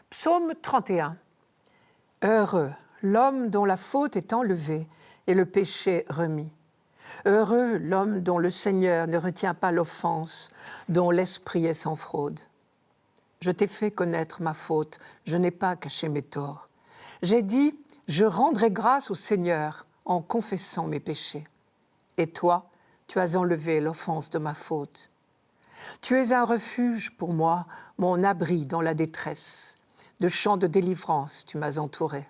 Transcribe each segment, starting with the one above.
Psaume 31. Heureux l'homme dont la faute est enlevée et le péché remis. Heureux l'homme dont le Seigneur ne retient pas l'offense, dont l'esprit est sans fraude. Je t'ai fait connaître ma faute, je n'ai pas caché mes torts. J'ai dit, je rendrai grâce au Seigneur en confessant mes péchés. Et toi, tu as enlevé l'offense de ma faute. Tu es un refuge pour moi, mon abri dans la détresse. De chants de délivrance, tu m'as entouré.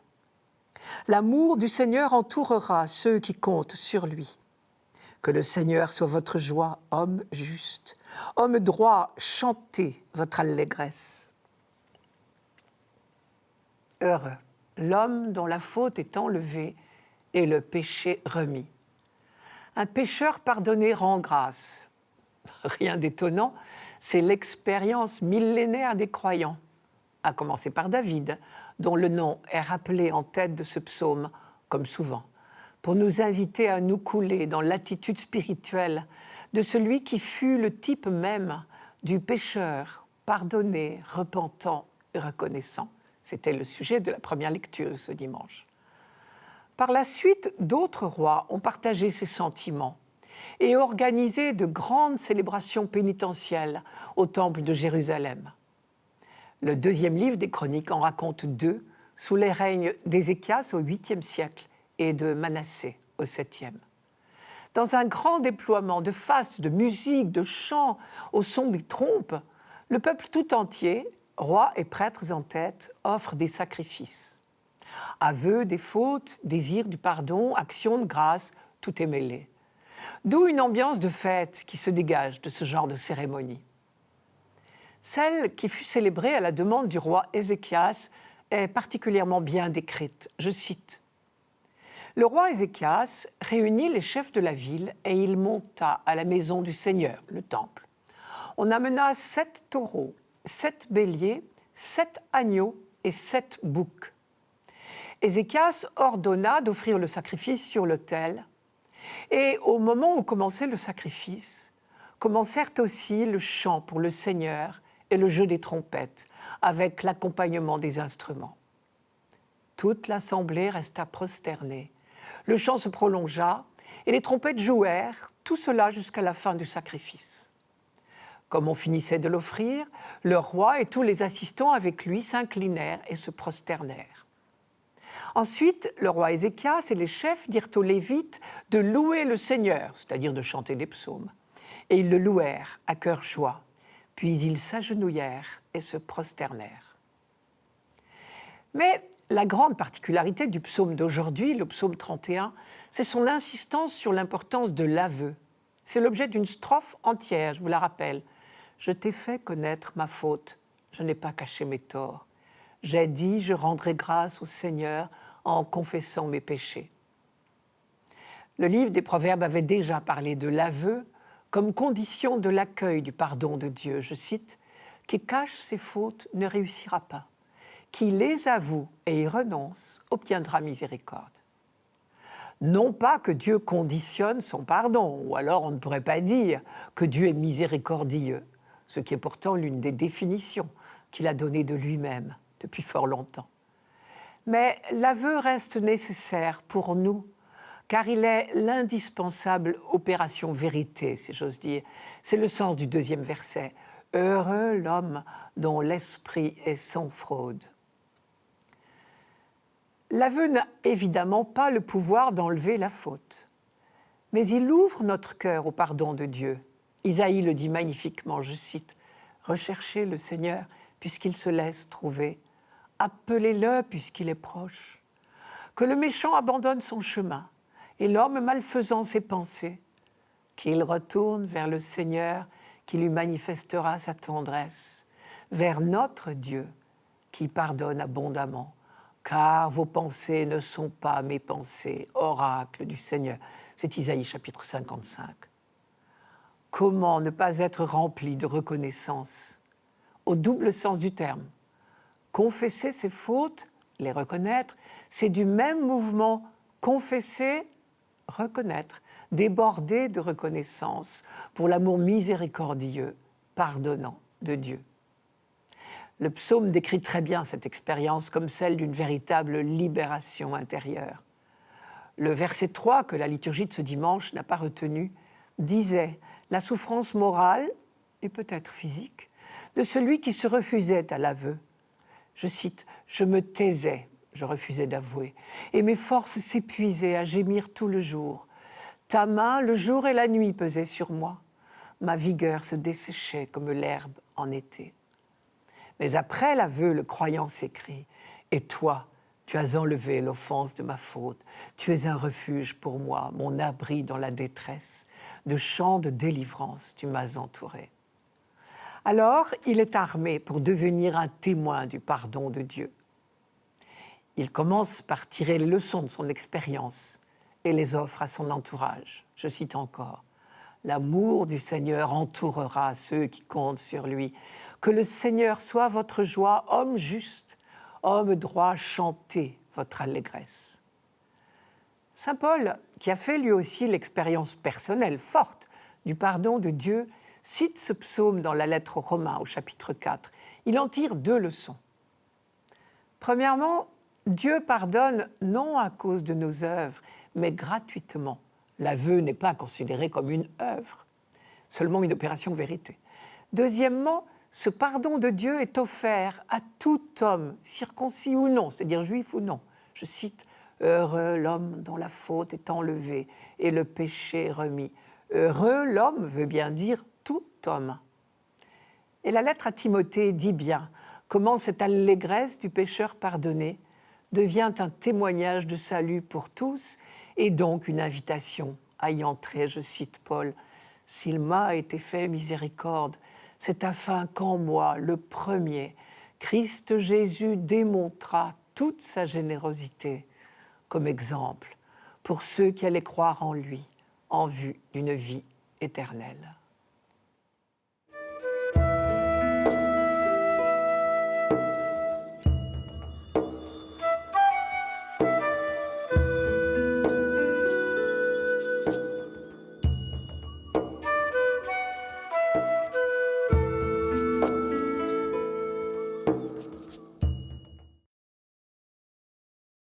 L'amour du Seigneur entourera ceux qui comptent sur lui. Que le Seigneur soit votre joie, homme juste. Homme droit, chantez votre allégresse. Heureux l'homme dont la faute est enlevée et le péché remis. Un pécheur pardonné rend grâce. Rien d'étonnant, c'est l'expérience millénaire des croyants, à commencer par David, dont le nom est rappelé en tête de ce psaume, comme souvent, pour nous inviter à nous couler dans l'attitude spirituelle de celui qui fut le type même du pécheur, pardonné, repentant et reconnaissant. C'était le sujet de la première lecture de ce dimanche. Par la suite, d'autres rois ont partagé ces sentiments et organisé de grandes célébrations pénitentielles au temple de Jérusalem. Le deuxième livre des Chroniques en raconte deux, sous les règnes d'Ézéchias au 8e siècle et de Manassé au 7e. Dans un grand déploiement de fastes, de musique, de chants, au son des trompes, le peuple tout entier, rois et prêtres en tête, offre des sacrifices. Aveux des fautes, désir du pardon, action de grâce, tout est mêlé. D'où une ambiance de fête qui se dégage de ce genre de cérémonie. Celle qui fut célébrée à la demande du roi Ézéchias est particulièrement bien décrite. Je cite. Le roi Ézéchias réunit les chefs de la ville et il monta à la maison du Seigneur, le temple. On amena 7 taureaux, 7 béliers, 7 agneaux et 7 boucs. Ézéchias ordonna d'offrir le sacrifice sur l'autel. Et au moment où commençait le sacrifice, commencèrent aussi le chant pour le Seigneur et le jeu des trompettes, avec l'accompagnement des instruments. Toute l'assemblée resta prosternée. Le chant se prolongea et les trompettes jouèrent, tout cela jusqu'à la fin du sacrifice. Comme on finissait de l'offrir, le roi et tous les assistants avec lui s'inclinèrent et se prosternèrent. Ensuite, le roi Ézéchias et les chefs dirent aux Lévites de louer le Seigneur, c'est-à-dire de chanter des psaumes. Et ils le louèrent à cœur joie. Puis ils s'agenouillèrent et se prosternèrent. Mais la grande particularité du psaume d'aujourd'hui, le psaume 31, c'est son insistance sur l'importance de l'aveu. C'est l'objet d'une strophe entière, je vous la rappelle. « Je t'ai fait connaître ma faute, je n'ai pas caché mes torts. J'ai dit, je rendrai grâce au Seigneur en confessant mes péchés. » Le livre des Proverbes avait déjà parlé de l'aveu comme condition de l'accueil du pardon de Dieu. Je cite, « Qui cache ses fautes ne réussira pas. Qui les avoue et y renonce obtiendra miséricorde. » Non pas que Dieu conditionne son pardon, ou alors on ne pourrait pas dire que Dieu est miséricordieux, ce qui est pourtant l'une des définitions qu'il a données de lui-même depuis fort longtemps. Mais l'aveu reste nécessaire pour nous, car il est l'indispensable opération vérité, si j'ose dire. C'est le sens du deuxième verset. « Heureux l'homme dont l'esprit est sans fraude. » L'aveu n'a évidemment pas le pouvoir d'enlever la faute, mais il ouvre notre cœur au pardon de Dieu. Isaïe le dit magnifiquement, je cite, « Recherchez le Seigneur puisqu'il se laisse trouver. Appelez-le puisqu'il est proche. Que le méchant abandonne son chemin et l'homme malfaisant ses pensées, qu'il retourne vers le Seigneur qui lui manifestera sa tendresse, vers notre Dieu qui pardonne abondamment. Car vos pensées ne sont pas mes pensées, oracle du Seigneur. » C'est Isaïe chapitre 55. Comment ne pas être rempli de reconnaissance, au double sens du terme. Confesser ses fautes, les reconnaître, c'est du même mouvement confesser, reconnaître, déborder de reconnaissance pour l'amour miséricordieux, pardonnant de Dieu. Le psaume décrit très bien cette expérience comme celle d'une véritable libération intérieure. Le verset 3, que la liturgie de ce dimanche n'a pas retenu, disait « La souffrance morale, et peut-être physique, de celui qui se refusait à l'aveu. » Je cite « Je me taisais, je refusais d'avouer, et mes forces s'épuisaient à gémir tout le jour. Ta main, le jour et la nuit, pesaient sur moi. Ma vigueur se desséchait comme l'herbe en été. » Mais après l'aveu, le croyant s'écrie « Et toi, tu as enlevé l'offense de ma faute. Tu es un refuge pour moi, mon abri dans la détresse. De chants de délivrance, tu m'as entouré. » Alors, il est armé pour devenir un témoin du pardon de Dieu. Il commence par tirer les leçons de son expérience et les offre à son entourage. Je cite encore. « L'amour du Seigneur entourera ceux qui comptent sur lui. Que le Seigneur soit votre joie, homme juste, homme droit, chantez votre allégresse. » Saint Paul, qui a fait lui aussi l'expérience personnelle forte du pardon de Dieu, cite ce psaume dans la lettre aux Romains au chapitre 4. Il en tire 2 leçons. Premièrement, Dieu pardonne non à cause de nos œuvres, mais gratuitement. L'aveu n'est pas considéré comme une œuvre, seulement une opération vérité. Deuxièmement, ce pardon de Dieu est offert à tout homme, circoncis ou non, c'est-à-dire juif ou non. Je cite « Heureux l'homme dont la faute est enlevée et le péché remis. » Heureux l'homme veut bien dire tout homme. Et la lettre à Timothée dit bien comment cette allégresse du pécheur pardonné devient un témoignage de salut pour tous et donc une invitation à y entrer. Je cite Paul « S'il m'a été fait miséricorde, c'est afin qu'en moi, le premier, Christ Jésus démontra toute sa générosité comme exemple pour ceux qui allaient croire en lui en vue d'une vie éternelle. »